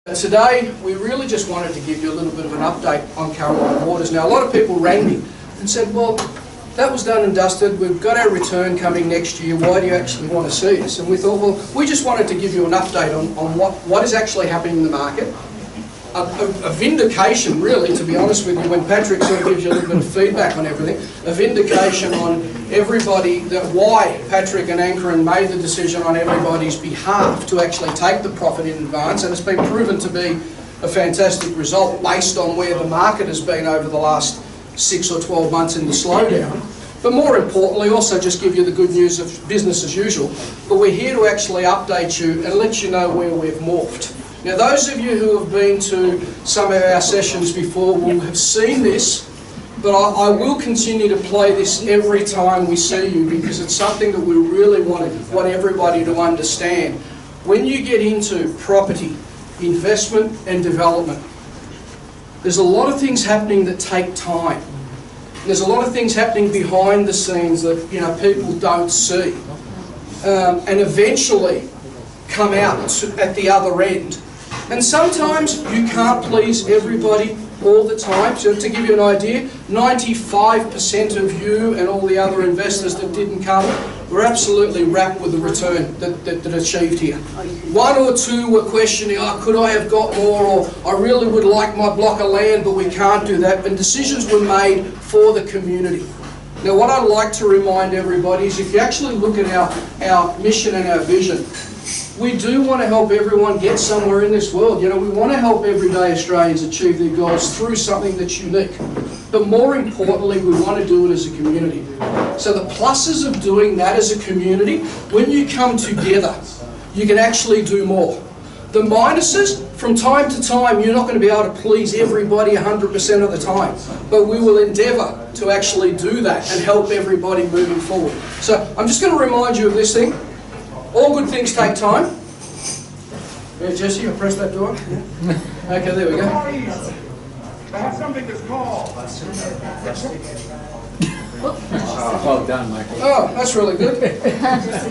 Today, we really just wanted to give you a little bit of an update on Caroline Waters. Now, a lot of people rang me and said, well, that was done and dusted, we've got our return coming next year, why do you actually want to see us? And we thought, well, we just wanted to give you an update on what is actually happening in the market. A vindication, really, to be honest with you, when Patrick sort of gives you a little bit of feedback on everything, a vindication on everybody, that why Patrick and Anchoran made the decision on everybody's behalf to actually take the profit in advance, and it's been proven to be a fantastic result based on where the market has been over the last 6 or 12 months in the slowdown. But more importantly, also just give you the good news of business as usual, but we're here to actually update you and let you know where we've morphed. Now, those of you who have been to some of our sessions before will have seen this, but I will continue to play this every time we see you because it's something that we really want everybody to understand. When you get into property, investment and development, there's a lot of things happening that take time. There's a lot of things happening behind the scenes that people don't see, and eventually come out at the other end. And sometimes you can't please everybody all the time. So to give you an idea, 95% of you and all the other investors that didn't come were absolutely wrapped with the return that achieved here. 1 or 2 were questioning, could I have got more, or I really would like my block of land, but we can't do that. And decisions were made for the community. Now, what I'd like to remind everybody is if you actually look at our mission and our vision, we do want to help everyone get somewhere in this world. We want to help everyday Australians achieve their goals through something that's unique. But more importantly, we want to do it as a community. So the pluses of doing that as a community, when you come together, you can actually do more. The minuses, from time to time, you're not going to be able to please everybody 100% of the time. But we will endeavour to actually do that and help everybody moving forward. So I'm just going to remind you of this thing. All good things take time. Yeah, Jesse, you press that door. Okay, there we go. They have something that's called. Well done, Michael. Oh, that's really good.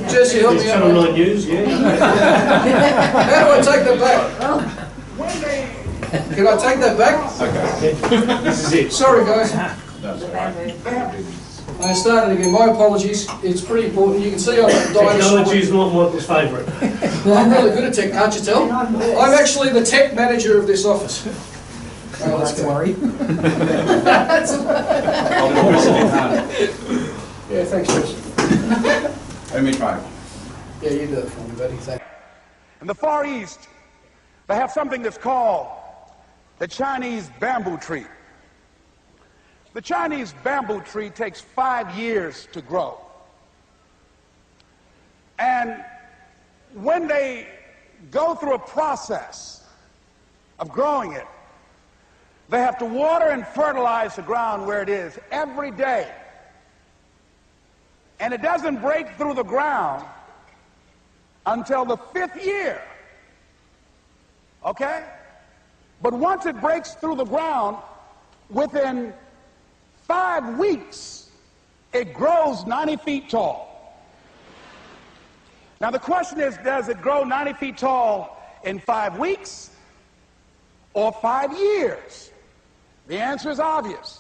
Jesse, help me out. Satellite news, yeah. How do I take that back? Can I take that back? Okay. This is it. Sorry, guys. That's all right. I started again. My apologies. It's pretty important. You can see I'm a dinosaur. Technology is not Michael's favourite. I'm really good at tech, can't you tell? I'm actually the tech manager of this office. Oh, let's go. Yeah, thanks, Chris. Let me try. Yeah, you do it for me, buddy. Thanks. In the Far East, they have something that's called the Chinese bamboo tree. The Chinese bamboo tree takes 5 years to grow. And when they go through a process of growing it, they have to water and fertilize the ground where it is every day. And it doesn't break through the ground until the 5th year. Okay? But once it breaks through the ground, within 5 weeks, it grows 90 feet tall. Now the question is, does it grow 90 feet tall in 5 weeks or 5 years? The answer is obvious.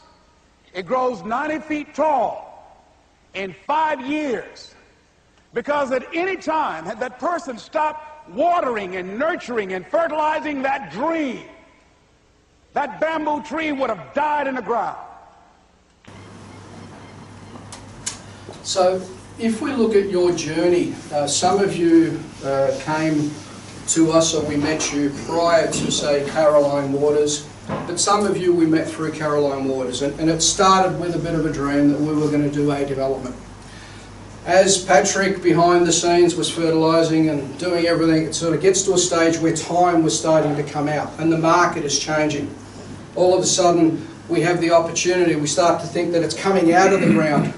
It grows 90 feet tall in 5 years. Because at any time, had that person stopped watering and nurturing and fertilizing that dream, that bamboo tree would have died in the ground. So, if we look at your journey, some of you came to us or we met you prior to, say, Caroline Waters, but some of you we met through Caroline Waters, and it started with a bit of a dream that we were going to do a development. As Patrick behind the scenes was fertilising and doing everything, it sort of gets to a stage where time was starting to come out and the market is changing. All of a sudden we have the opportunity, we start to think that it's coming out of the ground.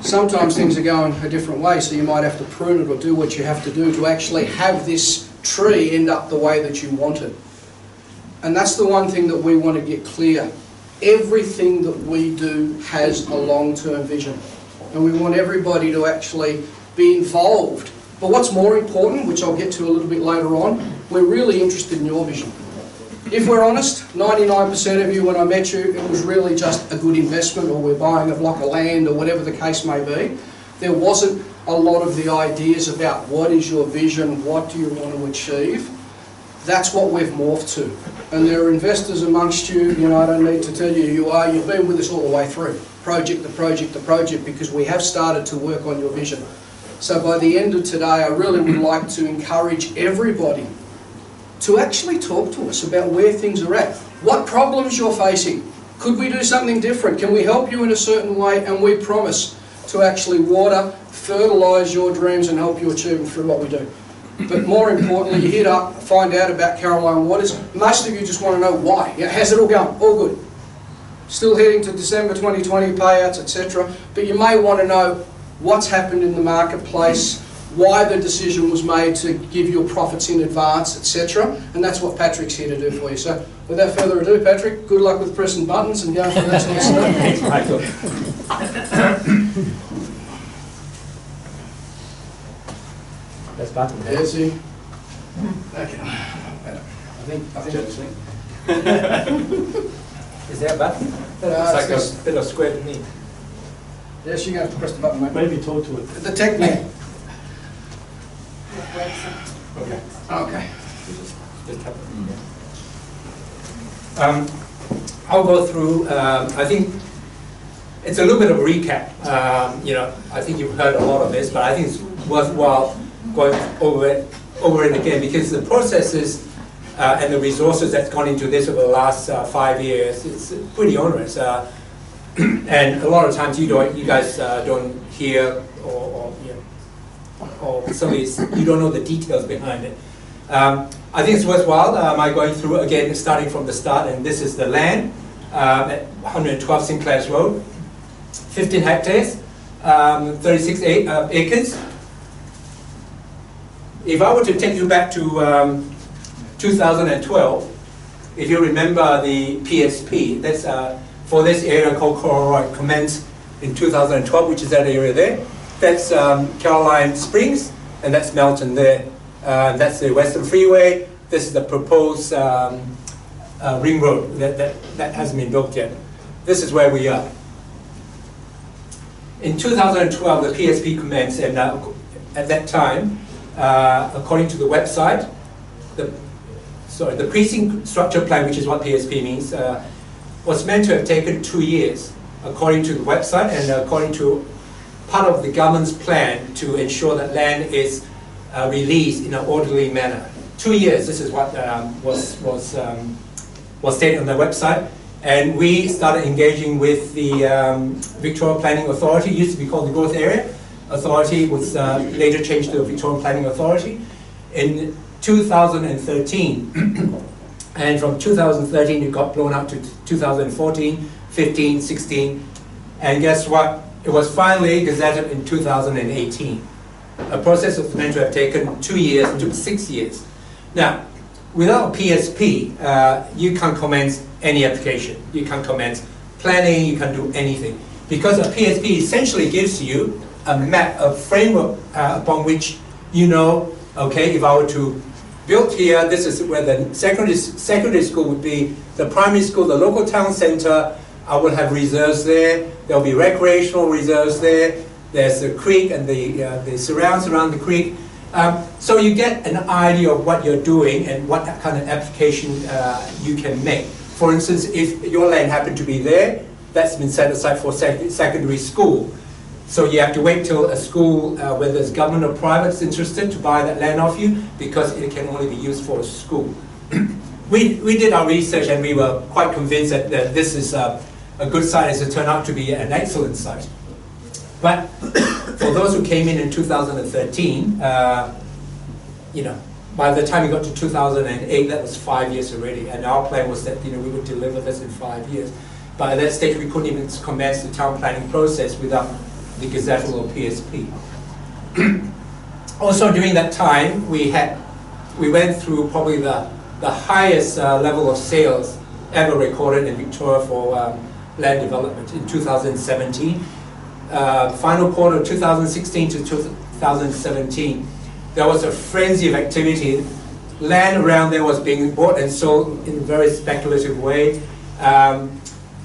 Sometimes things are going a different way, so you might have to prune it or do what you have to do to actually have this tree end up the way that you want it. And that's the one thing that we want to get clear. Everything that we do has a long-term vision. And we want everybody to actually be involved But what's more important, which I'll get to a little bit later on, we're really interested in your vision. If we're honest, 99% of you, when I met you, it was really just a good investment, or we're buying a block of land, or whatever the case may be. There wasn't a lot of the ideas about what is your vision, what do you want to achieve. That's what we've morphed to. And there are investors amongst you, you know, I don't need to tell you, you've been with us all the way through. Project to project to project, because we have started to work on your vision. So by the end of today, I really would like to encourage everybody to actually talk to us about where things are at. What problems you're facing. Could we do something different? Can we help you in a certain way? And we promise to actually water, fertilise your dreams and help you achieve them through what we do. But more importantly, you're here to find out about Caroline Waters. Most of you just want to know why. Yeah, how's it all going? All good. Still heading to December 2020 payouts, etc. But you may want to know what's happened in the marketplace, why the decision was made to give your profits in advance, etc. And that's what Patrick's here to do for you. So without further ado, Patrick, good luck with pressing buttons and going for that sort of stuff. Thanks, Michael. That's button. There's he. Okay. I think Is there a button? It's like a bit of square to me. yes, you're going to have to press the button, mate. Maybe talk to it. The tech man. Okay. Okay. Just tap it. I'll go through, I think it's a little bit of a recap. You know, I think you've heard a lot of this, but I think it's worthwhile going over it again, because the processes and the resources that's gone into this over the last 5 years, it's pretty onerous. And a lot of times you guys don't hear or some of these, you don't know the details behind it. I think it's worthwhile my going through again, starting from the start. And this is the land at 112 Sinclairs Road, 15 hectares, 36 acres. If I were to take you back to 2012, if you remember the PSP, that's for this area called Koroit, commenced in 2012, which is that area there. That's Caroline Springs, and that's Melton there. That's the Western Freeway. This is the proposed ring road that hasn't been built yet. This is where we are. In 2012, the PSP commenced, and at that time, according to the website, the precinct structure plan, which is what PSP means, was meant to have taken 2 years, according to the website, and according to part of the government's plan to ensure that land is released in an orderly manner. 2 years, this is what was stated on the website. And we started engaging with the Victoria Planning Authority. It used to be called the Growth Area Authority, was later changed to the Victorian Planning Authority in 2013. And from 2013 it got blown out to 2014, 15, 16, and guess what? It was finally gazetted in 2018. A process that was meant to have taken 2 years, took 6 years. Now, without a PSP, you can't commence any application. You can't commence planning, you can't do anything. Because a PSP essentially gives you a map, a framework upon which you know, okay, if I were to build here, this is where the secondary school would be, the primary school, the local town center, I will have reserves there, there'll be recreational reserves there, there's the creek and the surrounds around the creek. So you get an idea of what you're doing and what kind of application you can make. For instance, if your land happened to be there, that's been set aside for secondary school. So you have to wait till a school, whether it's government or private, is interested to buy that land off you, because it can only be used for a school. We did our research and we were quite convinced that this is a good site, as it turned out to be an excellent site. But for those who came in 2013, you know, by the time we got to 2008, that was 5 years already, and our plan was that, you know, we would deliver this in 5 years. But at that stage, we couldn't even commence the town planning process without the Gazette or PSP. Also, during that time, we went through probably the highest level of sales ever recorded in Victoria for land development in 2017. Final quarter of 2016 to 2017, there was a frenzy of activity. Land around there was being bought and sold in a very speculative way.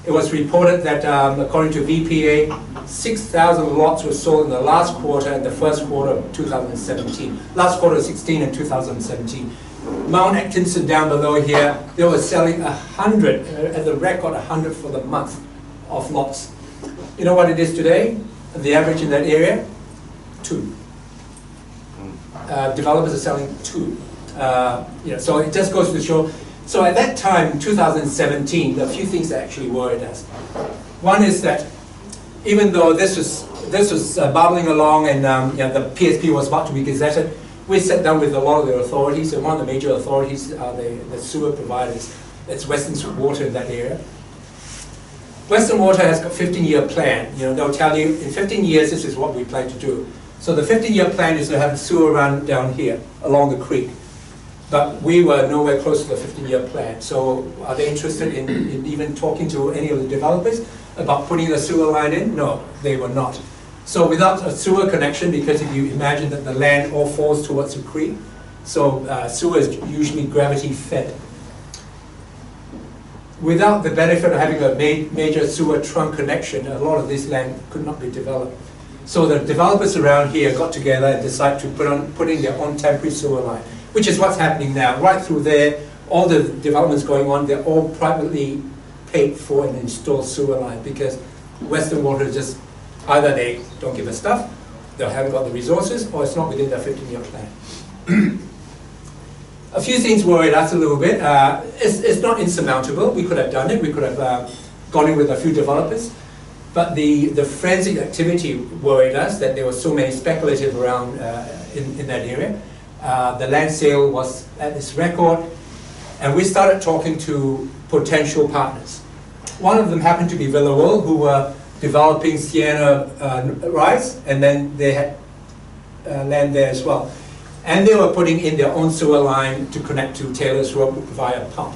It was reported that, according to VPA, 6,000 lots were sold in the last quarter and the first quarter of 2017. Last quarter of 16 and 2017. Mount Atkinson down below here, they were selling 100, as a record 100 for the month of lots. You know what it is today? The average in that area? 2. Developers are selling 2. So it just goes to show. So at that time, in 2017, there are a few things that actually worried us. One is that even though this was bubbling along and the PSP was about to be gazetted, we sat down with a lot of the authorities, and one of the major authorities are the sewer providers. It's Western Water in that area. Western Water has got a 15-year plan. They'll tell you, in 15 years, this is what we plan to do. So the 15-year plan is to have a sewer run down here, along the creek. But we were nowhere close to the 15-year plan. So are they interested in even talking to any of the developers about putting a sewer line in? No, they were not. So without a sewer connection, because if you imagine that the land all falls towards the creek, so sewer is usually gravity fed. Without the benefit of having a major sewer trunk connection, a lot of this land could not be developed. So the developers around here got together and decided to put in their own temporary sewer line, which is what's happening now. Right through there, all the developments going on, they're all privately paid for and installed sewer line, because Western Water just, either they don't give us stuff, they haven't got the resources, or it's not within their 15-year plan. A few things worried us a little bit. It's not insurmountable. We could have done it. We could have gone in with a few developers. But the frenzied activity worried us, that there were so many speculative around in that area. The land sale was at its record, and we started talking to potential partners. One of them happened to be Villarreal, who were developing Sienna Rise, and then they had land there as well. And they were putting in their own sewer line to connect to Taylor's Road via pump.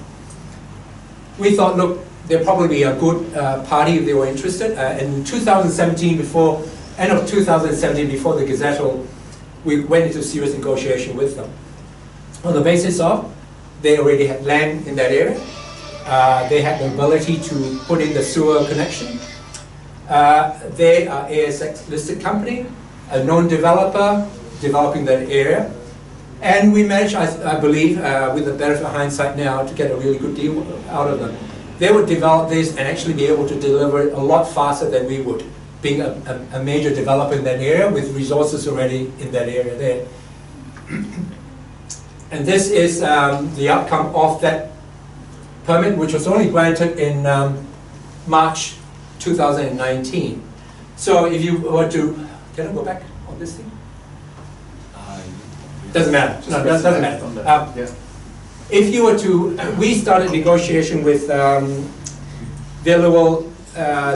We thought, look, they'd probably be a good party if they were interested. In 2017, end of 2017, before the Gazettal, we went into serious negotiation with them. On the basis of, they already had land in that area. They had the ability to put in the sewer connection. They are ASX listed company, a known developer developing that area. And we managed, I believe, with the benefit of hindsight now, to get a really good deal out of them. They would develop this and actually be able to deliver it a lot faster than we would, being a major developer in that area with resources already in that area there. And this is the outcome of that permit, which was only granted in March 2019. So if you were to, can I go back on this thing? Doesn't matter. No, doesn't matter. If you were to, we started negotiation with Villarreal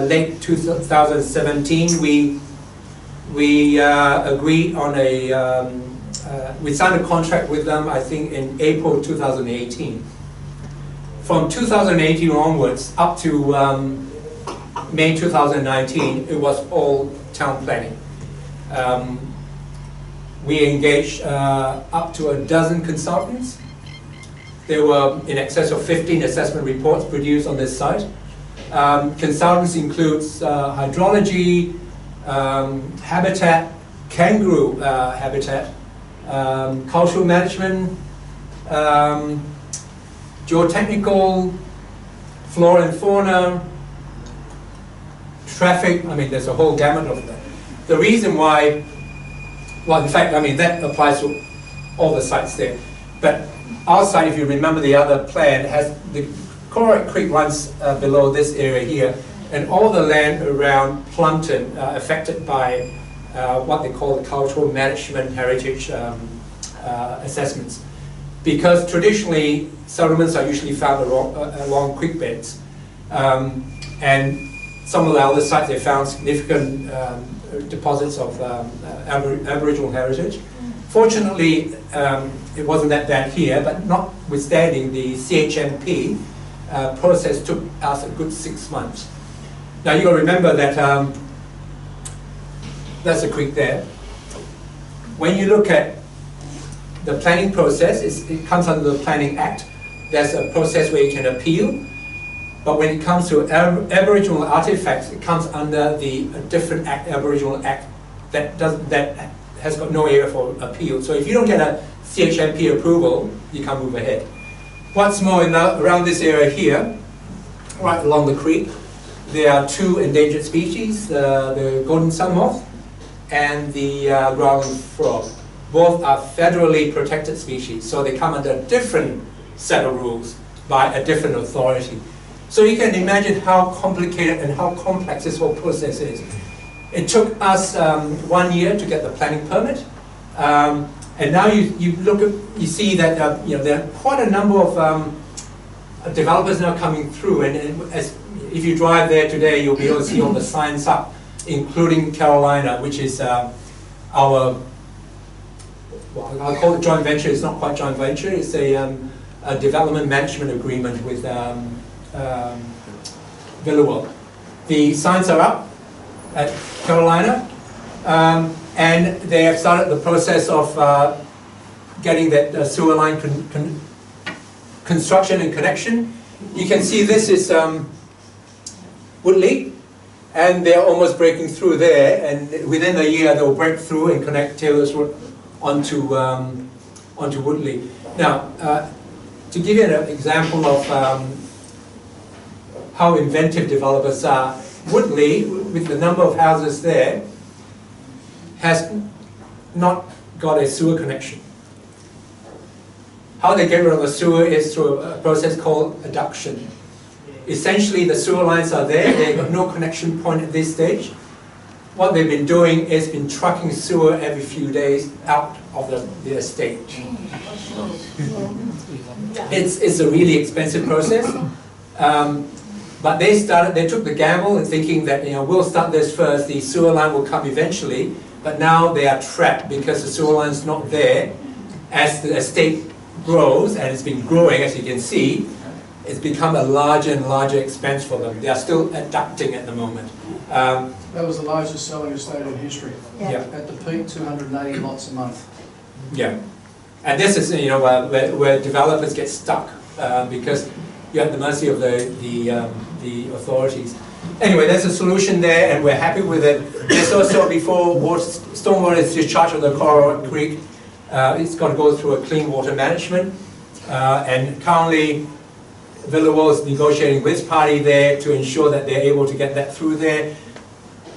late 2017. We agreed on we signed a contract with them, I think, in April 2018. From 2018 onwards, up to May 2019, it was all town planning. We engaged up to a dozen consultants. There were in excess of 15 assessment reports produced on this site. Consultants includes hydrology, habitat, kangaroo habitat, cultural management, geotechnical, flora and fauna, traffic. I mean, there's a whole gamut of them. The reason why, well, in fact, I mean, that applies to all the sites there. But our site, if you remember the other plan, has the Corrick Creek runs below this area here, and all the land around Plumpton affected by what they call the cultural management heritage assessments. Because traditionally, settlements are usually found along creek beds. And some of the other sites, they found significant deposits of Aboriginal heritage. Fortunately, it wasn't that bad here, but notwithstanding, the CHMP process took us a good 6 months. Now you got to remember that that's a creek there. When you look at the planning process, it comes under the Planning Act. There's a process where you can appeal. But when it comes to Aboriginal artifacts, it comes under a different act, Aboriginal Act, that has got no area for appeal. So if you don't get a CHMP approval, you can't move ahead. What's more, around this area here, right along the creek, there are two endangered species, the golden sun moth and the growling frog. Both are federally protected species, so they come under a different set of rules by a different authority. So you can imagine how complicated and how complex this whole process is. It took us 1 year to get the planning permit, and now you see that there are quite a number of developers now coming through, and if you drive there today, you'll be able to see all the signs up, including Carolina, which is our, well, I'll call it joint venture. It's not quite joint venture. It's a development management agreement with Villaworld. The signs are up at Carolina, and they have started the process of getting that sewer line construction and connection. You can see this is Woodley, and they're almost breaking through there, and within a year they'll break through and connect Taylor's Road onto Woodley. Now, to give you an example of how inventive developers are, Woodley, with the number of houses there, has not got a sewer connection. How they get rid of the sewer is through a process called adduction. Essentially, the sewer lines are there, they've got no connection point at this stage. What they've been doing is been trucking sewer every few days out of the estate. It's a really expensive process. But they took the gamble in thinking that we'll start this first, the sewer line will come eventually, but now they are trapped because the sewer line's not there. As the estate grows, and it's been growing, as you can see, it's become a larger and larger expense for them. They are still adducting at the moment. That was the largest selling estate in history. Yeah. At the peak, 280 lots a month. Yeah, and this is where developers get stuck because you're at the mercy of the authorities. Anyway, there's a solution there, and we're happy with it. There's also, before stormwater is discharged of the Coral Creek, it's got to go through a clean water management, and currently Villaworld is negotiating with this party there to ensure that they're able to get that through there.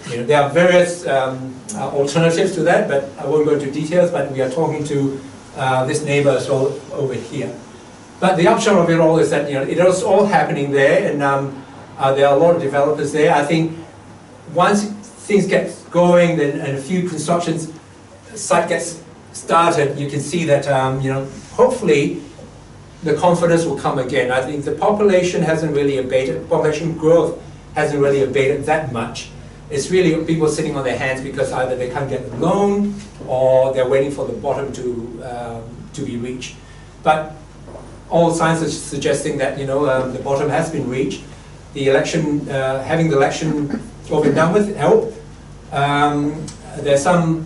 There are various alternatives to that, but I won't go into details, but we are talking to this neighbor as well over here. But the upshot of it all is that it is all happening there, and there are a lot of developers there. I think once things get going, then and a few constructions site gets started, you can see that hopefully the confidence will come again. I think the population hasn't really abated. Population growth hasn't really abated that much. It's really people sitting on their hands because either they can't get a loan or they're waiting for the bottom to be reached. But all signs are suggesting that the bottom has been reached. The election, having the election over and done with, helped. There's some,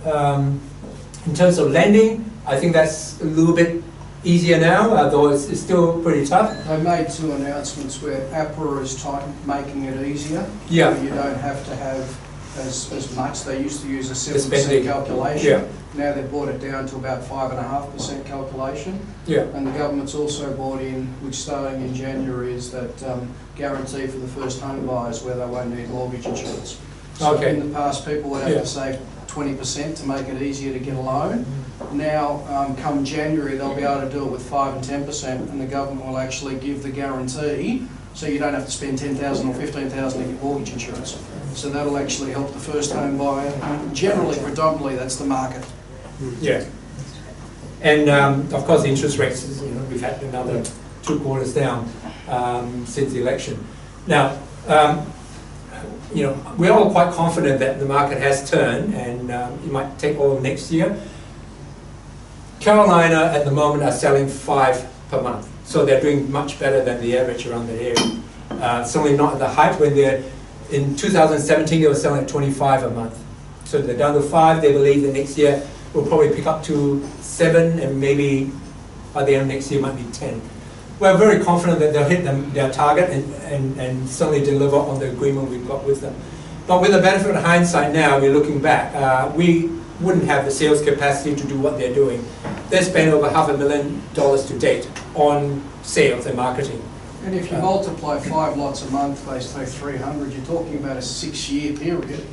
in terms of lending, I think that's a little bit easier now, though it's still pretty tough. They made two announcements where APRA is making it easier. Yeah. You don't have to have as much. They used to use a 7% calculation. Yeah. Now they've brought it down to about 5.5% calculation. Yeah. And the government's also brought in, which starting in January, is that guarantee for the first home buyers where they won't need mortgage insurance. So Okay. in the past, people would have to save 20% to make it easier to get a loan. Now, come January, they'll be able to do it with 5 and 10%, and the government will actually give the guarantee, so you don't have to spend $10,000 or $15,000 to get mortgage insurance. So that'll actually help the first home buyer. Generally, predominantly, that's the market. Yeah. And of course, the interest rates, we've had another 2 quarters down since the election. Now, we're all quite confident that the market has turned, and it might take all of next year. Carolina at the moment are selling 5 per month, so they're doing much better than the average around the area. Certainly not at the height when they're in 2017 they were selling at 25 a month. So they're down to 5. They believe that next year we'll probably pick up to 7, and maybe by the end of next year might be 10. We're very confident that they'll hit their target and certainly deliver on the agreement we've got with them. But with the benefit of hindsight now, we're looking back, we wouldn't have the sales capacity to do what they're doing. They spent over $500,000 to date on sales and marketing. And if you multiply 5 lots a month based on 300, you're talking about a 6-year period.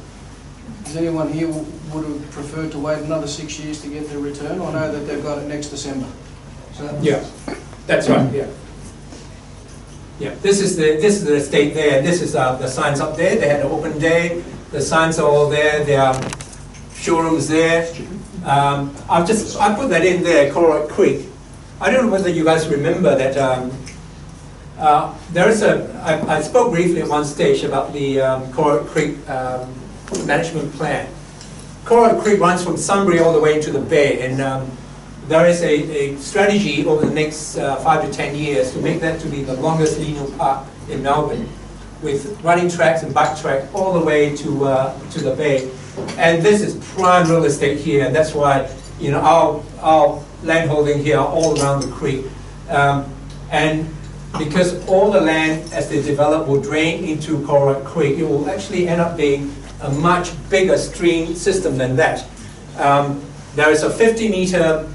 Does anyone here would have preferred to wait another 6 years to get their return? I know that they've got it next December. So Yeah, that's right. Yeah. Yeah. This is the estate there. This is the signs up there. They had an open day. The signs are all there. There are showrooms there. I put that in there, Colorado Creek. I don't know whether you guys remember that. There is I spoke briefly at one stage about the Colorado Creek management plan. Colorado Creek runs from Sunbury all the way into the bay, and there is a strategy over the next 5 to 10 years to make that to be the longest linear park in Melbourne, with running tracks and bike track all the way to the bay. And this is prime real estate here, and that's why our land holding here are all around the creek. And because all the land as they develop will drain into Colorado Creek, it will actually end up being a much bigger stream system than that. There is a 50-meter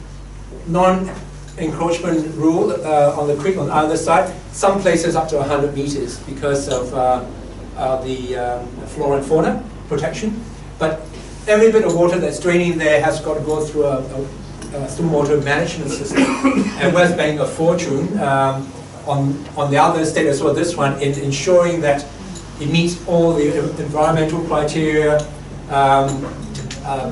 non-encroachment rule on the creek on either side. Some places up to 100 meters because of the flora and fauna protection. But every bit of water that's draining there has got to go through a stormwater management system. And we're spending a fortune on the other estate as well, this one, in ensuring that it meets all the environmental criteria,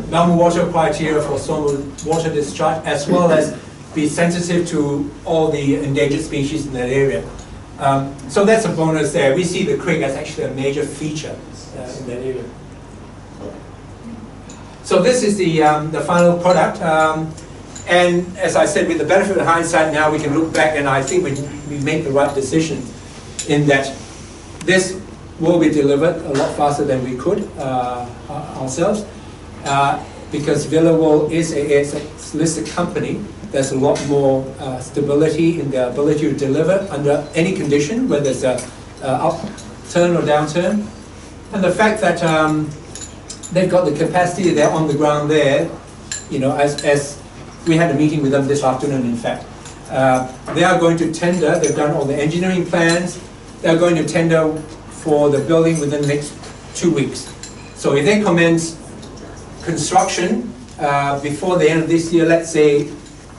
Melbourne water criteria for stormwater water discharge, as well as be sensitive to all the endangered species in that area. So that's a bonus there. We see the creek as actually a major feature in that area. So this is the final product. And as I said, with the benefit of hindsight now, we can look back, and I think we made the right decision in that this will be delivered a lot faster than we could ourselves, because Villawall is a ASX listed company. There's a lot more stability in their ability to deliver under any condition, whether it's a upturn or downturn. And the fact that they've got the capacity, they're on the ground there, as we had a meeting with them this afternoon, in fact. They are going to tender, they've done all the engineering plans, they're going to tender for the building within the next 2 weeks. So if they commence construction before the end of this year, let's say,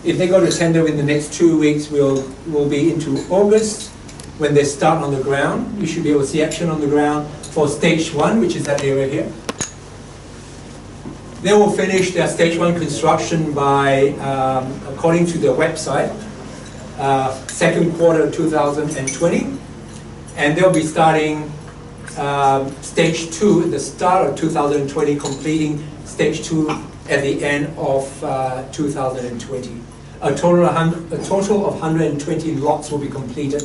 if they go to tender within the next 2 weeks, we'll be into August when they start on the ground. We should be able to see action on the ground for stage 1, which is that area here. They will finish their stage 1 construction by, according to their website, second quarter 2020. And they'll be starting stage 2 at the start of 2020, completing stage 2 at the end of 2020. A total of 120 lots will be completed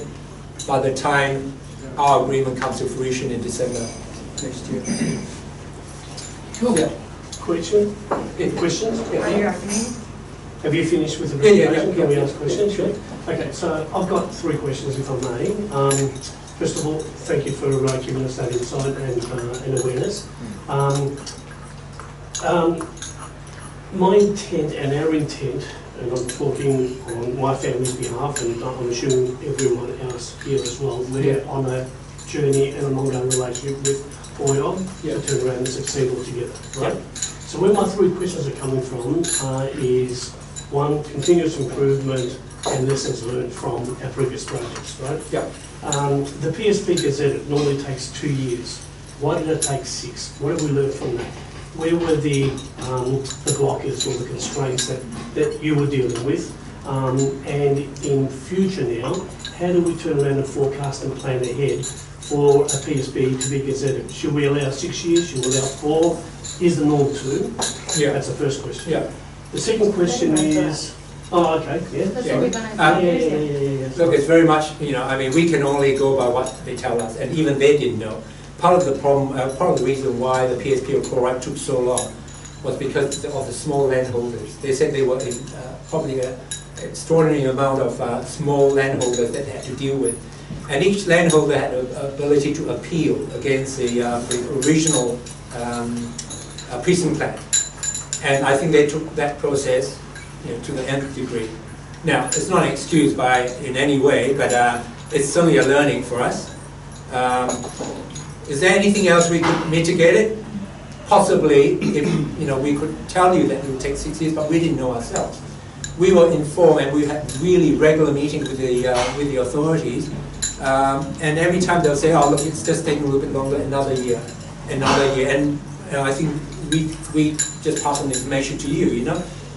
by the time our agreement comes to fruition in December next year. cool. Yeah. Question? Questions? Are you opening? Have you finished with the Yeah, presentation? Can we yeah. ask questions? Sure. Okay, so I've got 3 questions, if I may. First of all, thank you for giving us that insight and awareness. My intent and our intent, and I'm talking on my family's behalf, and I'm assuming everyone else here as well, we're on a journey and an ongoing relationship with Boyong to turn around and succeed altogether, right? So where my 3 questions are coming from is, 1, continuous improvement and lessons learned from our previous projects, right? Yeah. The PSP Gazette normally takes 2 years. Why did it take 6? What have we learned from that? Where were the blockers or the constraints that you were dealing with? And in future now, how do we turn around and forecast and plan ahead for a PSP to be gazetted? Should we allow 6 years? Should we allow 4? Is the norm 2? Yeah. That's the first question. Yeah. The second question is... Oh, okay, yeah. That's Yeah. what we're going to do. Look, it's very much, I mean, we can only go by what they tell us, and even they didn't know. Part of the problem, part of the reason why the PSP of chloride took so long was because of the small landholders. They said they were probably an extraordinary amount of small landholders that they had to deal with. And each landholder had an ability to appeal against the original precinct plan. And I think they took that process, to the nth degree. Now, it's not an excuse in any way, but it's certainly a learning for us. Is there anything else we could mitigate it? Possibly, if we could tell you that it would take 6 years, but we didn't know ourselves. We were informed, and we had really regular meetings with the authorities. And every time they'll say, "Oh, look, it's just taking a little bit longer, another year. And I think we just pass on the information to you,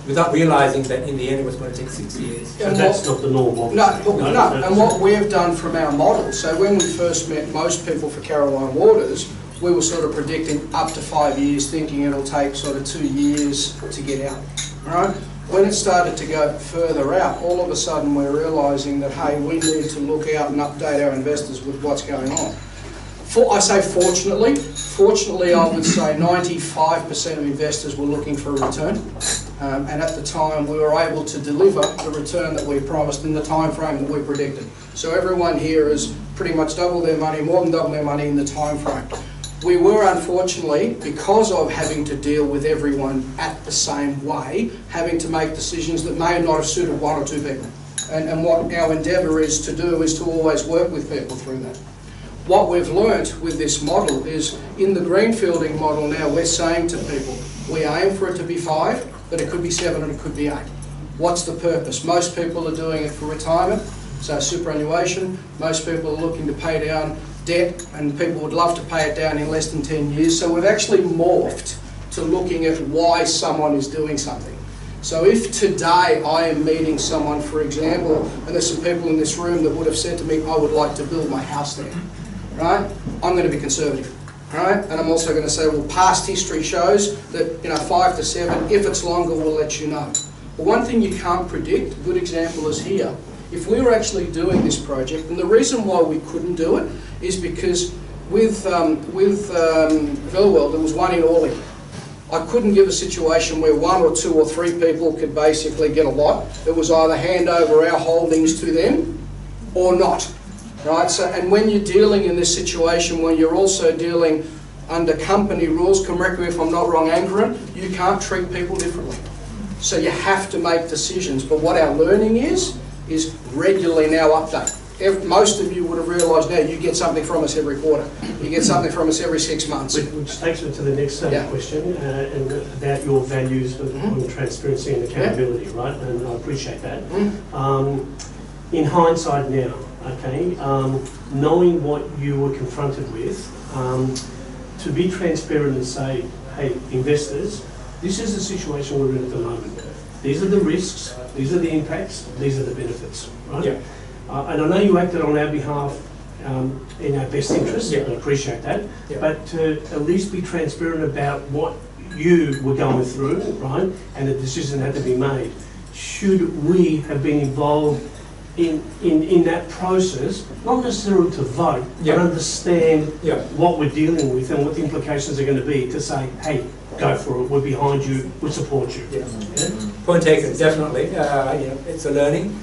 without realizing that in the end it was going to take 6 years. So that's not the norm. No. And what we've done from our model, so when we first met most people for Caroline Waters, we were sort of predicting up to 5 years, thinking it'll take sort of 2 years to get out. All right? When it started to go further out, all of a sudden we're realising that, hey, we need to look out and update our investors with what's going on. I say fortunately I would say 95% of investors were looking for a return. And at the time we were able to deliver the return that we promised in the time frame that we predicted. So everyone here has pretty much doubled their money, more than doubled their money in the time frame. We were unfortunately, because of having to deal with everyone at the same way, having to make decisions that may not have suited one or two people. And what our endeavour is to do is to always work with people through that. What we've learnt with this model is, in the greenfielding model now, we're saying to people, we aim for it to be 5, but it could be 7 and it could be 8. What's the purpose? Most people are doing it for retirement, so superannuation. Most people are looking to pay down debt, and people would love to pay it down in less than 10 years. So we've actually morphed to looking at why someone is doing something. So if today I am meeting someone, for example, and there's some people in this room that would have said to me, I would like to build my house there, right? I'm going to be conservative, right? And I'm also going to say, well, past history shows that 5 to 7, if it's longer, we'll let you know. But one thing you can't predict, a good example is here. If we were actually doing this project, and the reason why we couldn't do it is because with Villawell, there was one in Orly. I couldn't give a situation where 1 or 2 or 3 people could basically get a lot. It was either hand over our holdings to them or not, right? So, and when you're dealing in this situation, when you're also dealing under company rules, correct me if I'm not wrong, Ankaran, you can't treat people differently. So you have to make decisions. But what our learning is regularly now update. Most of you would have realised now you get something from us every quarter. You get something from us every 6 months. Which takes me to the next question, and about your values on transparency and accountability, right? And I appreciate that. In hindsight now, okay, knowing what you were confronted with, to be transparent and say, hey, investors, this is the situation we're in at the moment. These are the risks, these are the impacts, these are the benefits, right? Yeah. And I know you acted on our behalf in our best interest, and I appreciate that, but to at least be transparent about what you were going through, right, and the decision had to be made. Should we have been involved in that process, not necessarily to vote, but understand what we're dealing with and what the implications are going to be, to say, hey, go for it, we're behind you, we support you. Point taken, definitely. It's a learning.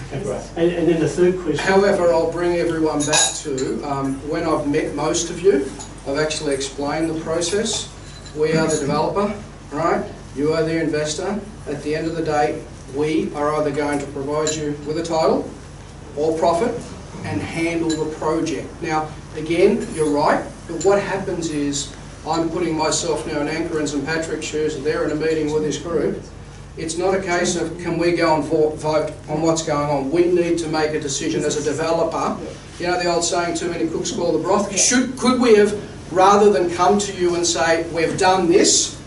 Okay. Right. And then the third question. However, I'll bring everyone back to when I've met most of you, I've actually explained the process. We are the developer, right? You are the investor. At the end of the day, we are either going to provide you with a title or profit and handle the project. Now, again, you're right, but what happens is I'm putting myself now in Ankaran's and Patrick's shoes, and they're in a meeting with this group. It's not a case of can we go and vote on what's going on. We need to make a decision as a developer. You know the old saying, too many cooks spoil the broth? Could we have, rather than come to you and say, we've done this,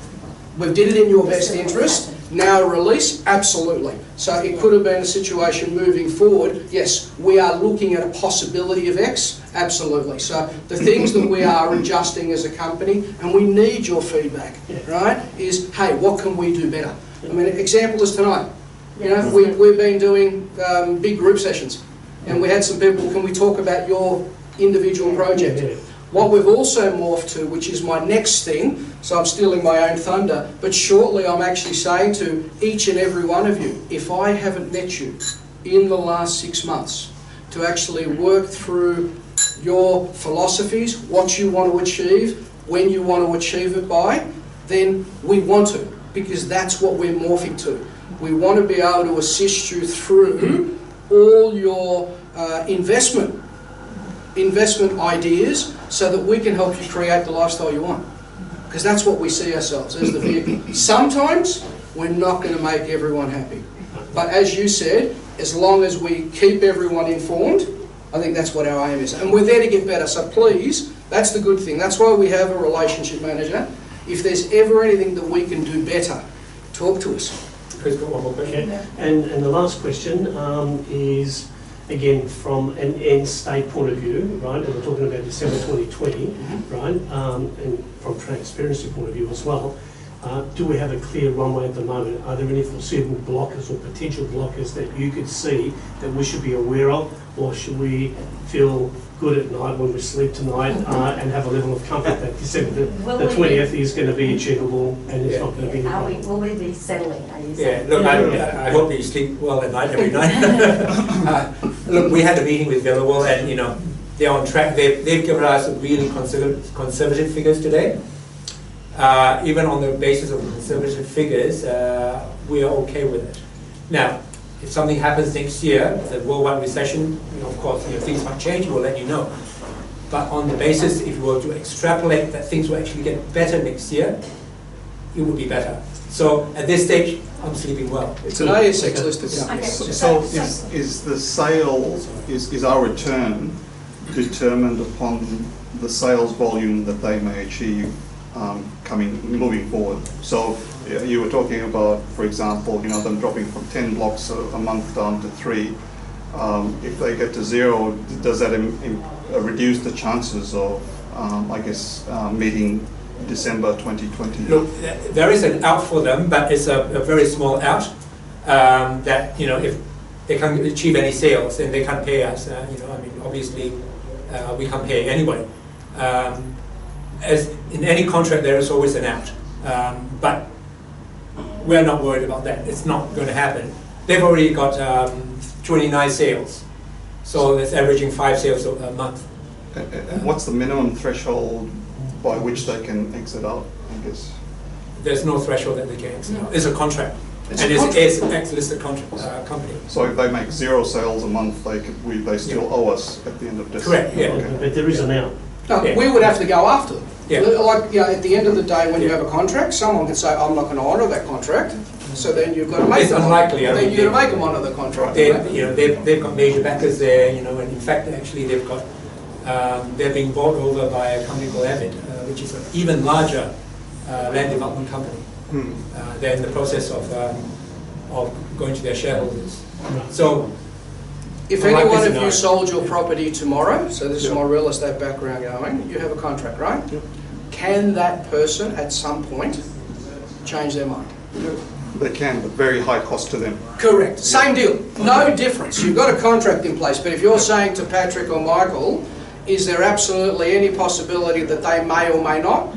we did it in your best interest, now release? Absolutely. So it could have been a situation moving forward, yes, we are looking at a possibility of X, absolutely. So the things that we are adjusting as a company, and we need your feedback, right, is, hey, what can we do better? I mean, an example is tonight. You know, we've been doing big group sessions, and we had some people, can we talk about your individual project? What we've also morphed to, which is my next thing, so I'm stealing my own thunder, but shortly I'm actually saying to each and every one of you, if I haven't met you in the last 6 months to actually work through your philosophies, what you want to achieve, when you want to achieve it by, then we want to, because that's what we're morphing to. We want to be able to assist you through all your investment ideas so that we can help you create the lifestyle you want. Because that's what we see ourselves as the vehicle. Sometimes we're not going to make everyone happy. But as you said, as long as we keep everyone informed, I think that's what our aim is. And we're there to get better, so please, that's the good thing. That's why we have a relationship manager. If there's ever anything that we can do better, talk to us. Chris, got one more question. Okay. And the last question is, again, from an end state point of view, right, and we're talking about December 2020, right, and from transparency point of view as well, do we have a clear runway at the moment? Are there any foreseeable blockers or potential blockers that you could see that we should be aware of, or should we feel good at night when we sleep tonight and have a level of comfort that December the 20th is going to be achievable and it's not going to be any Will we be settling? Are you Yeah, saying? look, I hope that you sleep well at night every night. Look, we had a meeting with Billawall and, you know, they're on track. They've given us really conservative figures today. Even on the basis of conservative figures, we are okay with it. Now, if something happens next year, the worldwide recession, you know, of course, you know, things might change, we'll let you know. But on the basis, if you were to extrapolate that things will actually get better next year, it would be better. So at this stage, I'm sleeping well. It's an ASX listed company. Okay. So is the sale, is our return determined upon the sales volume that they may achieve moving forward? So you were talking about, for example, you know, them dropping from 10 blocks a month down to 3. If they get to 0, does that reduce the chances of, I guess, meeting December 2020? Look, there is an out for them, but it's a very small out. That, you know, if they can't achieve any sales, then they can't pay us. You know, I mean, obviously, we can't pay anyway. As in any contract, there is always an out. But we're not worried about that. It's not going to happen. They've already got 29 sales, so that's averaging 5 sales a month. And what's the minimum threshold by which they can exit out, I guess? There's no threshold that they can exit out. It's a contract. It's And a it's an ex-listed company. So if they make 0 sales a month, they still owe us at the end of December? Correct, yeah. Okay. But there is an out. No, Yeah. we would have to go after them. Yeah. Like, you know, at the end of the day, when you have a contract, someone can say, I'm not going to honour that contract. So then you've got to make It's them. unlikely, I Then mean, you've got to make them honour the contract. They've got major backers there, you know, and in fact, actually, they've got they're being bought over by a company called Avid, which is an even larger land development company. They're in the process of going to their shareholders. So, If Unlike any one this of you scenario. sold your property tomorrow, so this is my real estate background going, you have a contract, right? Can that person at some point change their mind? They can, but very high cost to them. Correct. Same deal. No difference. You've got a contract in place, but if you're saying to Patrick or Michael, is there absolutely any possibility that they may or may not?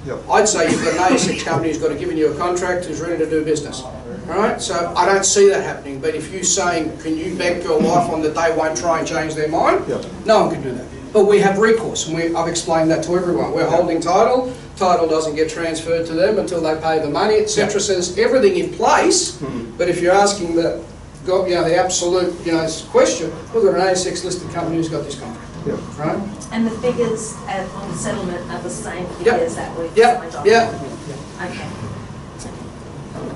Yep. I'd say you've got an ASX company who's got given you a contract, who's ready to do business. All right? So I don't see that happening. But if you're saying, can you bet your life on that they won't try and change their mind? Yep. No one can do that. But we have recourse, and I've explained that to everyone. We're holding title. Title doesn't get transferred to them until they pay the money, etc. So there's everything in place. But if you're asking the absolute question, we've got an ASX listed company who's got this contract. Yep. Right? And the figures on settlement are the same figures that we signed off? Yeah. Okay.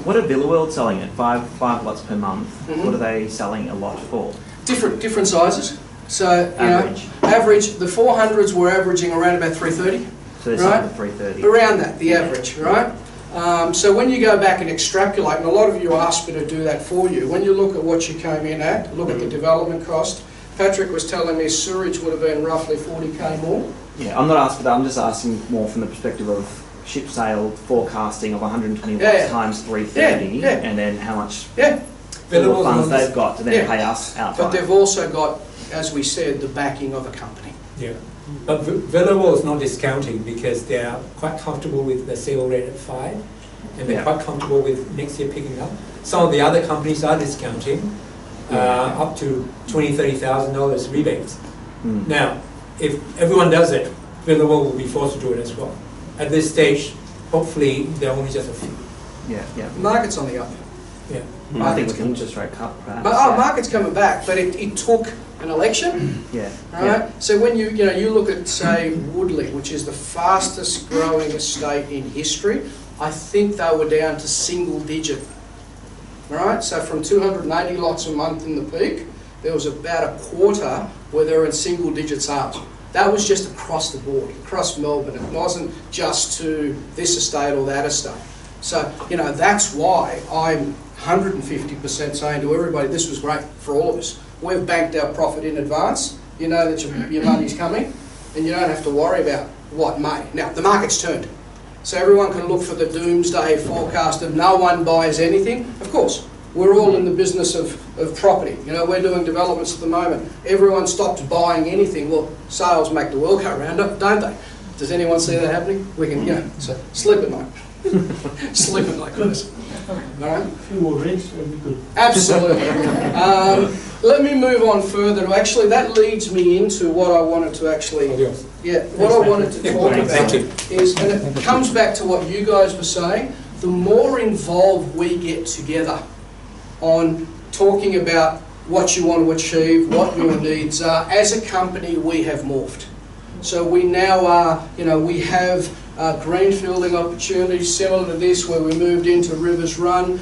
What are Villaworld selling at? Five lots per month. Mhm. What are they selling a lot for? Different sizes. So Average. Average. The 400s were averaging around about 330. So they're Right. selling for 330. Around that, the average, right? So when you go back and extrapolate, and a lot of you asked me to do that for you, when you look at what you came in at, look at the development cost, Patrick was telling me sewerage would have been roughly 40k more. Yeah, I'm not asking for that. I'm just asking more from the perspective of ship sale forecasting of 120 Yeah, lots yeah. times 330, Yeah, yeah. and then how much Yeah, federal funds they've got to then Yeah. pay us but outside. they've also got, as we said, the backing of a company. yeah. But Villarreal is not discounting because they are quite comfortable with the sale rate at 5, and they're quite comfortable with next year picking up. Some of the other companies are discounting up to $20,000, $30,000 rebates. Now, if everyone does it, Villarreal will be forced to do it as well. At this stage, hopefully, there are only just a few. Yeah. The market's on the up. Yeah. I think with the interest rate cut, perhaps. Market's coming back, but it took an election. Yeah. Right? So when you look at, say, Woodley, which is the fastest growing estate in history, I think they were down to single digit. Right? So from 280 lots a month in the peak, there was about a quarter where they were in single digit sales. That was just across the board, across Melbourne. It wasn't just to this estate or that estate. So, that's why I'm 150% saying to everybody, this was great for all of us. We've banked our profit in advance. You know that your money's coming, and you don't have to worry about what may. Now, the market's turned. So everyone can look for the doomsday forecast of no one buys anything. Of course, we're all in the business of property. We're doing developments at the moment. Everyone stopped buying anything. Well, sales make the world go round, don't they? Does anyone see that happening? We can, so sleep at night. Sleep at night, guys. All right? A few more rents, that'd be good. Absolutely. Let me move on further. Actually, that leads me into what I wanted to actually... what I wanted to talk about is, and it comes back to what you guys were saying, the more involved we get together on talking about what you want to achieve, what your needs are, as a company we have morphed. So we now are, we have greenfielding opportunities similar to this where we moved into Rivers Run,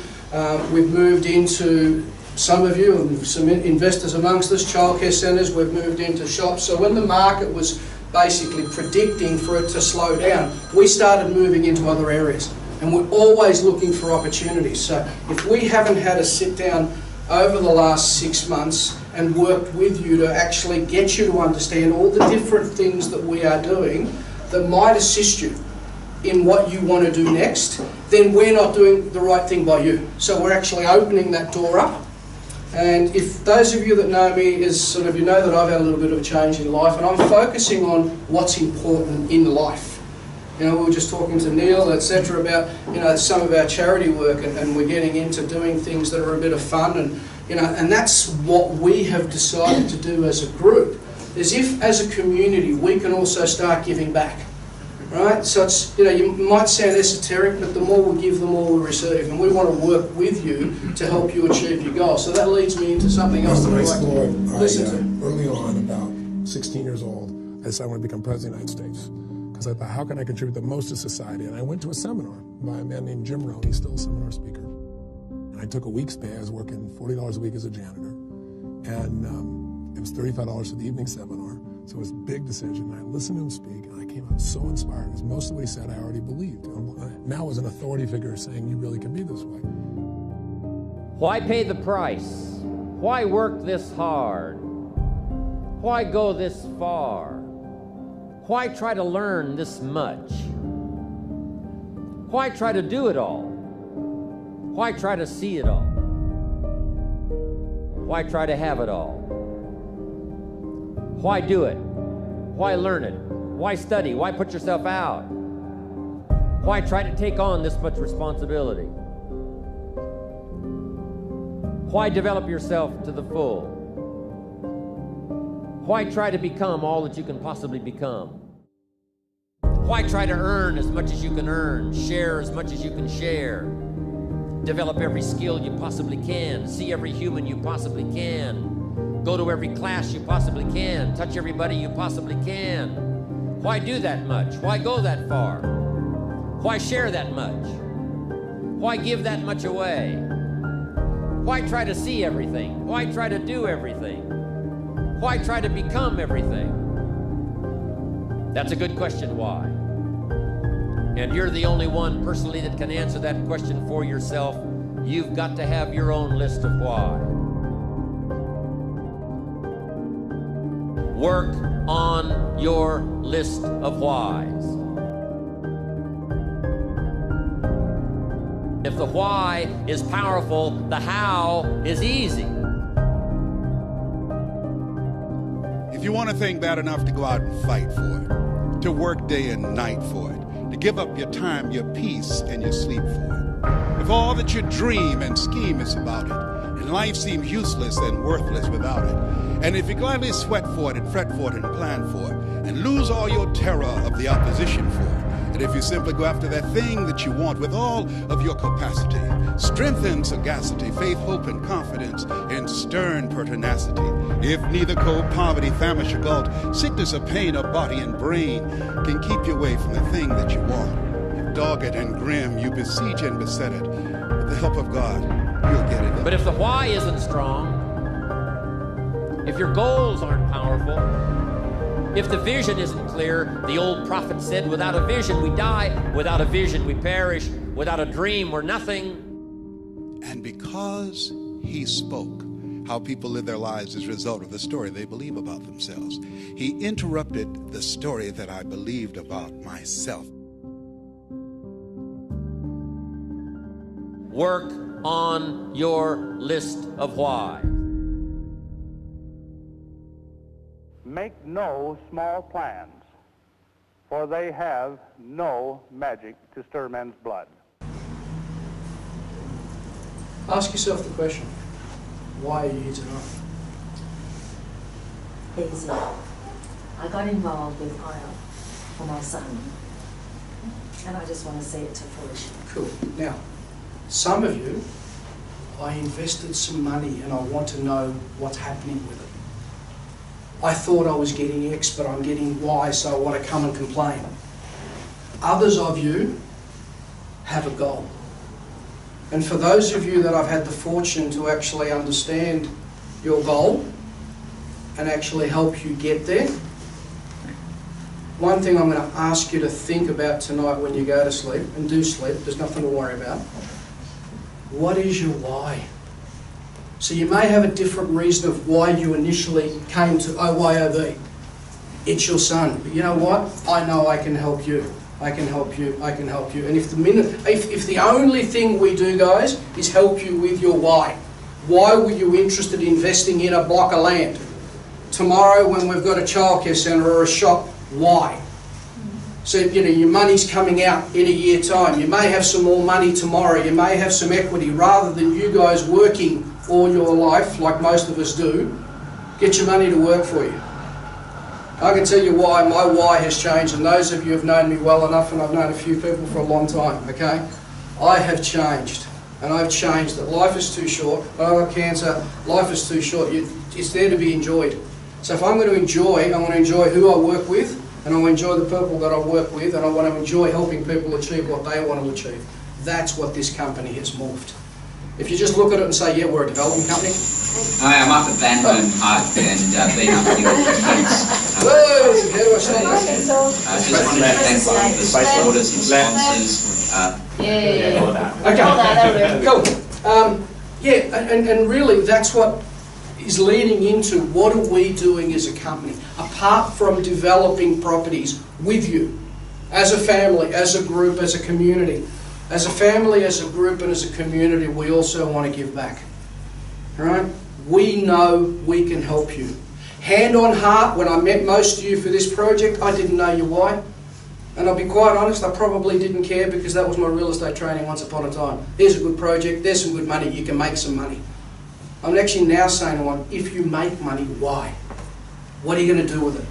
we've moved into, some of you and some investors amongst us, childcare centres, we've moved into shops. So when the market was basically predicting for it to slow down, we started moving into other areas. And we're always looking for opportunities. So if we haven't had a sit down over the last 6 months and worked with you to actually get you to understand all the different things that we are doing that might assist you in what you want to do next, then we're not doing the right thing by you. So we're actually opening that door up. And if those of you that know me is sort of, that I've had a little bit of a change in life, and I'm focusing on what's important in life. We were just talking to Neil, etc., about some of our charity work, and we're getting into doing things that are a bit of fun, and that's what we have decided to do as a group. Is if, as a community, we can also start giving back, right? So it's you might sound esoteric, but the more we give, the more we receive, and we want to work with you to help you achieve your goals. So that leads me into something else that I'd like to listen to. Early on, about 16 years old, I decided I want to become president of the United States. I thought, how can I contribute the most to society? And I went to a seminar by a man named Jim Rohn. He's still a seminar speaker. And I took a week's pay. I was working $40 a week as a janitor. And it was $35 for the evening seminar. So it was a big decision. And I listened to him speak, and I came out so inspired. Because most of what he said I already believed. Now as an authority figure saying you really can be this way. Why pay the price? Why work this hard? Why go this far? Why try to learn this much? Why try to do it all? Why try to see it all? Why try to have it all? Why do it? Why learn it? Why study? Why put yourself out? Why try to take on this much responsibility? Why develop yourself to the full? Why try to become all that you can possibly become? Why try to earn as much as you can earn, share as much as you can share, develop every skill you possibly can, see every human you possibly can, go to every class you possibly can, touch everybody you possibly can? Why do that much? Why go that far? Why share that much? Why give that much away? Why try to see everything? Why try to do everything? Why try to become everything? That's a good question, why? And you're the only one personally that can answer that question for yourself. You've got to have your own list of why. Work on your list of whys. If the why is powerful, the how is easy. If If you want a thing bad enough to go out and fight for it, to work day and night for it, to give up your time, your peace, and your sleep for it, if all that you dream and scheme is about it, and life seems useless and worthless without it, and if you gladly sweat for it and fret for it and plan for it, and lose all your terror of the opposition for it, and if you simply go after that thing that you want with all of your capacity, strength and sagacity, faith, hope, and confidence, and stern pertinacity, if neither cold, poverty, famish, or gulf, sickness or pain of body and brain can keep you away from the thing that you want, if dogged and grim you besiege and beset it, with the help of God, you'll get it. But if the why isn't strong, if your goals aren't powerful, if the vision isn't clear, the old prophet said, without a vision we die, without a vision we perish, without a dream we're nothing. And because he spoke how people live their lives as a result of the story they believe about themselves, he interrupted the story that I believed about myself. Work on your list of why. Make no small plans, for they have no magic to stir men's blood. Ask yourself the question, why are you here tonight? Easy. I got involved with IELTS for my son, and I just want to see it to fruition. Cool. Now, some of you, I invested some money and I want to know what's happening with it. I thought I was getting X, but I'm getting Y, so I want to come and complain. Others of you have a goal. And for those of you that I've had the fortune to actually understand your goal and actually help you get there, one thing I'm going to ask you to think about tonight when you go to sleep, and do sleep, there's nothing to worry about. What is your why? So you may have a different reason of why you initially came to OYOB. It's your son. But you know what? I know I can help you. I can help you. I can help you. And if the only thing we do, guys, is help you with your why were you interested in investing in a block of land? Tomorrow when we've got a childcare centre or a shop, why? So, you know, your money's coming out in a year's time. You may have some more money tomorrow. You may have some equity. Rather than you guys working all your life, like most of us do, get your money to work for you. I can tell you why. My why has changed, and those of you have known me well enough, and I've known a few people for a long time, okay? I have changed, and I've changed that life is too short. I've got cancer. Life is too short. It's there to be enjoyed. So if I'm going to enjoy, I want to enjoy who I work with, and I want to enjoy the people that I work with, and I want to enjoy helping people achieve what they want to achieve. That's what this company has morphed. If you just look at it and say, yeah, we're a development company. Hi, I'm Arthur Vanburn Park and been up here with the kids. Whoa, how do I say that? Just wanted to thank all the supporters and sponsors. Okay, cool. Yeah, and really that's what is leading into what are we doing as a company, apart from developing properties with you, as a family, as a group, as a community. As a family, as a group, and as a community, we also want to give back. All right? We know we can help you. Hand on heart, when I met most of you for this project, I didn't know your why. And I'll be quite honest, I probably didn't care because that was my real estate training once upon a time. There's a good project, there's some good money, you can make some money. I'm actually now saying to one, if you make money, why? What are you going to do with it?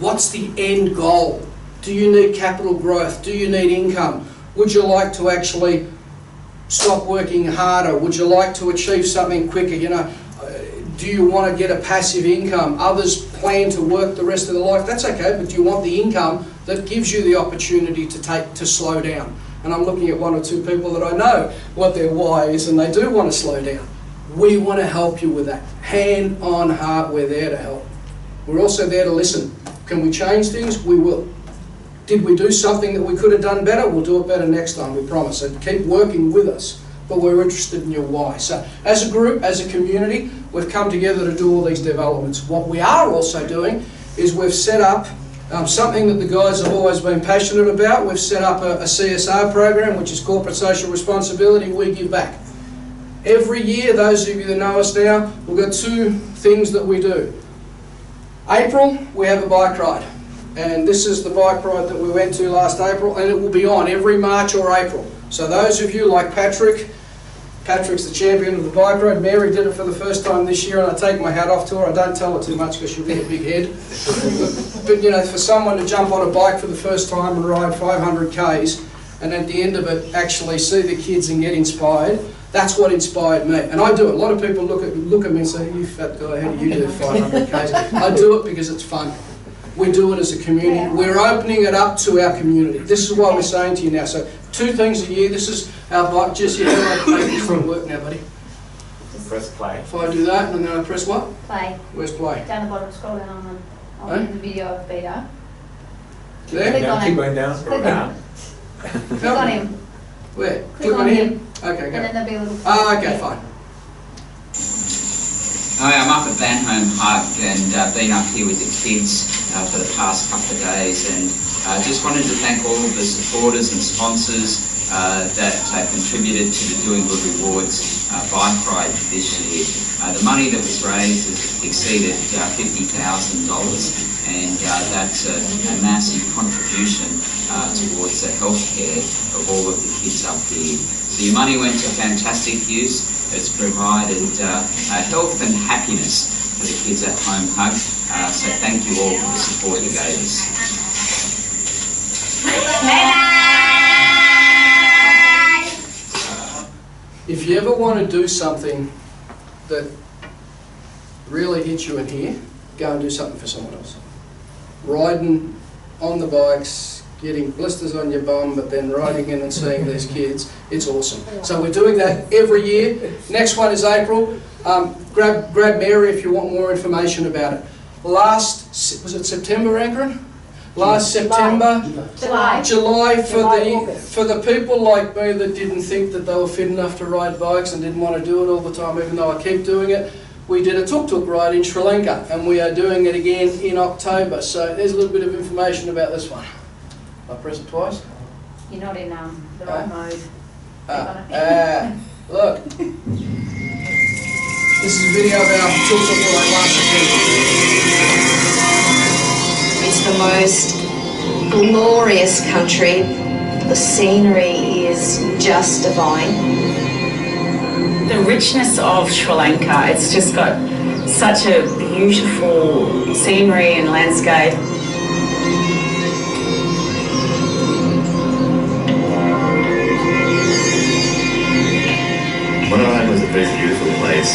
What's the end goal? Do you need capital growth? Do you need income? Would you like to actually stop working harder? Would you like to achieve something quicker? You know, do you want to get a passive income? Others plan to work the rest of their life. That's okay, but do you want the income that gives you the opportunity to slow down? And I'm looking at one or two people that I know what their why is, and they do want to slow down. We want to help you with that. Hand on heart, we're there to help. We're also there to listen. Can we change things? We will. Did we do something that we could have done better? We'll do it better next time, we promise. So keep working with us, but we're interested in your why. So as a group, as a community, we've come together to do all these developments. What we are also doing is we've set up something that the guys have always been passionate about. We've set up a CSR program, which is Corporate Social Responsibility. We give back. Every year, those of you that know us now, we've got two things that we do. April, we have a bike ride. And this is the bike ride that we went to last April, and it will be on every March or April. So those of you like Patrick's the champion of the bike ride. Mary did it for the first time this year, and I take my hat off to her. I don't tell her too much because she'll get a big head. But you know, for someone to jump on a bike for the first time and ride 500 Ks, and at the end of it actually see the kids and get inspired, that's what inspired me. And I do it. A lot of people look at me and say, "You fat guy, how do you do 500 Ks?" I do it because it's fun. We do it as a community. We're opening it up to our community. This is why we're saying to you now. So 2 things a year. This is our bike. Jesse, how do I play this from work now, buddy? Press play. If I do that and then I press what? Play. Where's play? Down the bottom, scroll down on the video of Beta. There? Click on Keep him. going down. Click on him. Click on him. Where? Click on him. Okay, And go. then there'll be a little... Okay, fine. Hi, I'm up at Banholm Park and been up here with the kids for the past couple of days, and just wanted to thank all of the supporters and sponsors that contributed to the Doing Good Rewards bike ride this year. The money that was raised has exceeded $50,000, and that's a massive contribution towards the healthcare of all of the kids up here. So your money went to fantastic use. It's provided health and happiness for the kids at Home Hug. So thank you all for the support you gave us. If you ever want to do something that really hits you in here, go and do something for someone else. Riding on the bikes, getting blisters on your bum, but then riding in and seeing these kids, it's awesome. So we're doing that every year. Next one is April. Grab Mary if you want more information about it. Was it September, Akron? Last September, July for the people like me that didn't think that they were fit enough to ride bikes and didn't want to do it all the time, even though I keep doing it. We did a tuk-tuk ride in Sri Lanka, and we are doing it again in October. So there's a little bit of information about this one. I'll press it twice. You're not in the right mode. Look. This is a video of our tuk-tuk ride last September. It's the most glorious country. The scenery is just divine. The richness of Sri Lanka, it's just got such a beautiful scenery and landscape. Monterey was a very beautiful place.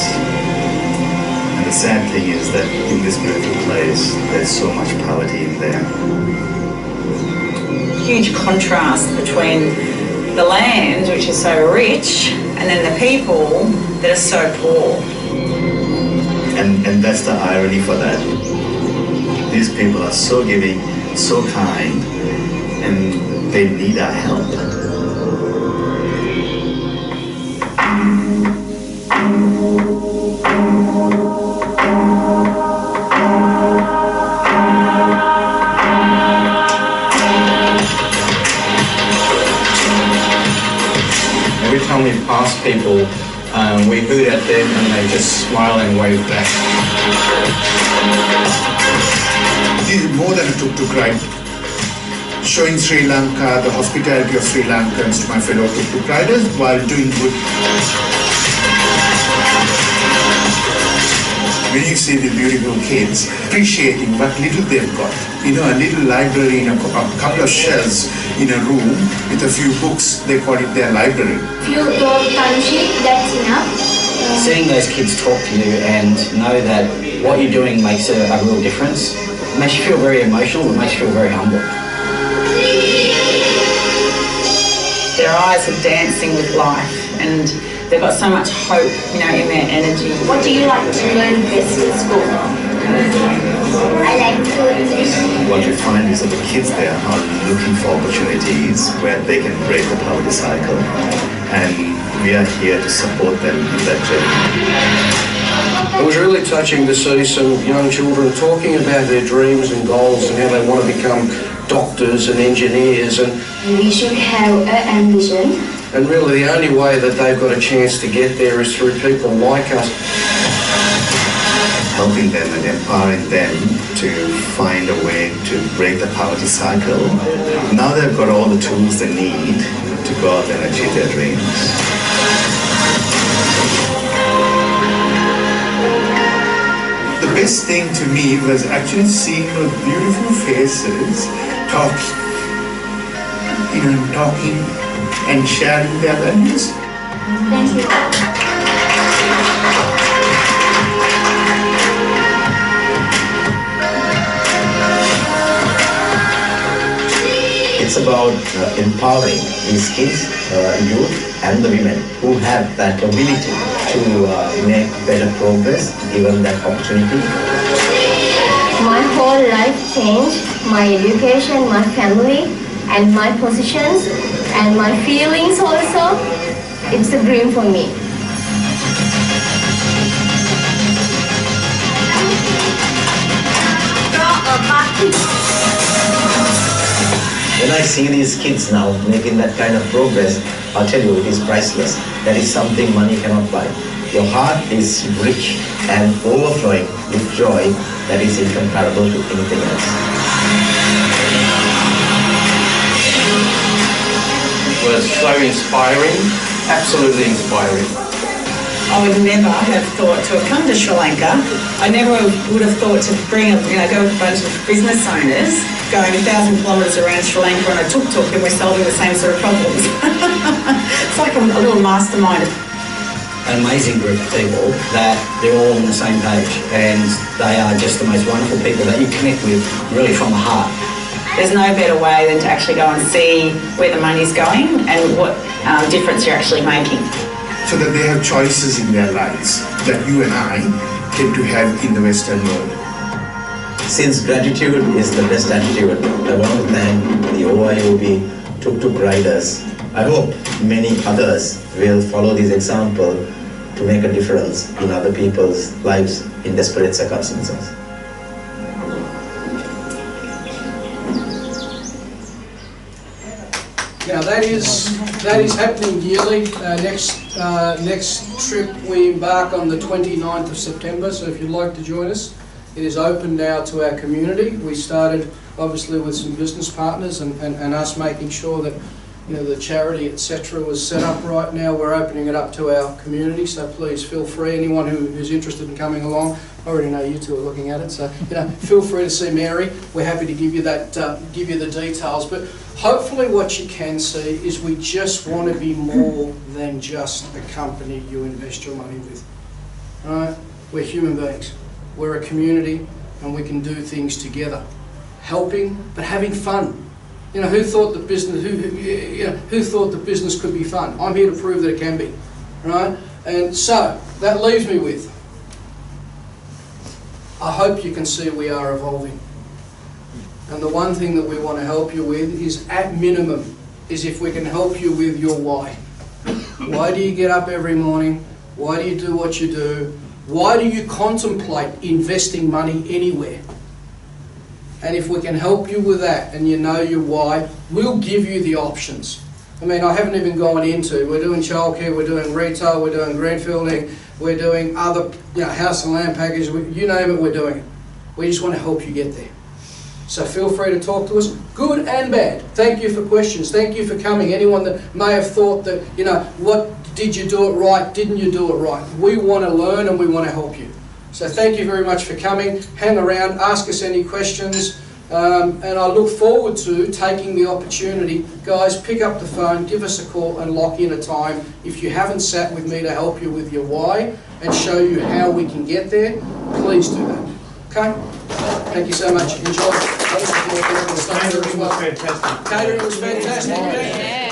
And the sad thing is that in this beautiful place, there's so much poverty in there. Huge contrast between the land, which is so rich, and then the people that are so poor. And that's the irony for that. These people are so giving, so kind, and they need our help. Every time we pass people, we hoot at them and they just smile and wave back. This is more than a tuk-tuk ride. Showing Sri Lanka, the hospitality of Sri Lankans to my fellow tuk-tuk riders while doing good. When you see the beautiful kids appreciating what little they've got, you know, a little library in a couple of shelves in a room with a few books, they call it their library. If you go country, that's enough. Seeing those kids talk to you and know that what you're doing makes a real difference, it makes you feel very emotional, it makes you feel very humble. Their eyes are dancing with life, and they've got so much hope, you know, in their energy. What do you like to learn best at school? I like to English. What we find is that the kids there are looking for opportunities where they can break the poverty cycle, and we are here to support them in that journey. It was really touching to see some young children talking about their dreams and goals and how they want to become doctors and engineers, and We should have an ambition. And really the only way that they've got a chance to get there is through people like us. Helping them and empowering them to to find a way to break the poverty cycle. Now they've got all the tools they need to go out there and achieve their dreams. The best thing to me was actually seeing those beautiful faces talking and sharing their values. Thank you. It's about empowering these kids, youth and the women who have that ability to make better progress given that opportunity. My whole life changed, my education, my family, and my positions, and my feelings also. It's a dream for me. When I see these kids now making that kind of progress, I'll tell you, it is priceless. That is something money cannot buy. Your heart is rich and overflowing with joy that is incomparable to anything else. It was so inspiring, absolutely inspiring. I would never have thought to have come to Sri Lanka. I never would have thought to bring go with a bunch of business owners going 1,000 kilometres around Sri Lanka on a tuk-tuk, and we're solving the same sort of problems. It's like a little mastermind. An amazing group of people that they're all on the same page, and they are just the most wonderful people that you connect with really from the heart. There's no better way than to actually go and see where the money's going and what difference you're actually making. So that they have choices in their lives that you and I tend to have in the Western world. Since gratitude is the best attitude, I want to thank the OIOB tuk-tuk riders. I hope many others will follow this example to make a difference in other people's lives in desperate circumstances. Now that is happening yearly. Next trip we embark on the 29th of September, so if you'd like to join us, it is open now to our community. We started obviously with some business partners and us making sure that the charity etc. was set up right. Now we're opening it up to our community, so please feel free. Anyone who's interested in coming along, I already know you two are looking at it, so feel free to see Mary. We're happy to give you the details. But hopefully what you can see is we just want to be more than just a company you invest your money with. All right? We're human beings. We're a community, and we can do things together, helping but having fun. Who thought that business? Who thought that business could be fun? I'm here to prove that it can be, right? And so that leaves me with, I hope you can see we are evolving. And the one thing that we want to help you with is, at minimum, is if we can help you with your why. Why do you get up every morning? Why do you do what you do? Why do you contemplate investing money anywhere? And if we can help you with that and you know your why, we'll give you the options. I mean, I haven't even gone into, we're doing childcare, we're doing retail, we're doing greenfielding, we're doing other, house and land packages, you name it, we're doing it. We just want to help you get there. So feel free to talk to us, good and bad. Thank you for questions, thank you for coming. Anyone that may have thought that, what did you do it right, didn't you do it right? We want to learn and we want to help you. So thank you very much for coming. Hang around, ask us any questions, and I look forward to taking the opportunity. Guys, pick up the phone, give us a call and lock in a time. If you haven't sat with me to help you with your why and show you how we can get there, please do that. Okay? Thank you so much. Enjoy. Catering was fantastic. Catering was fantastic.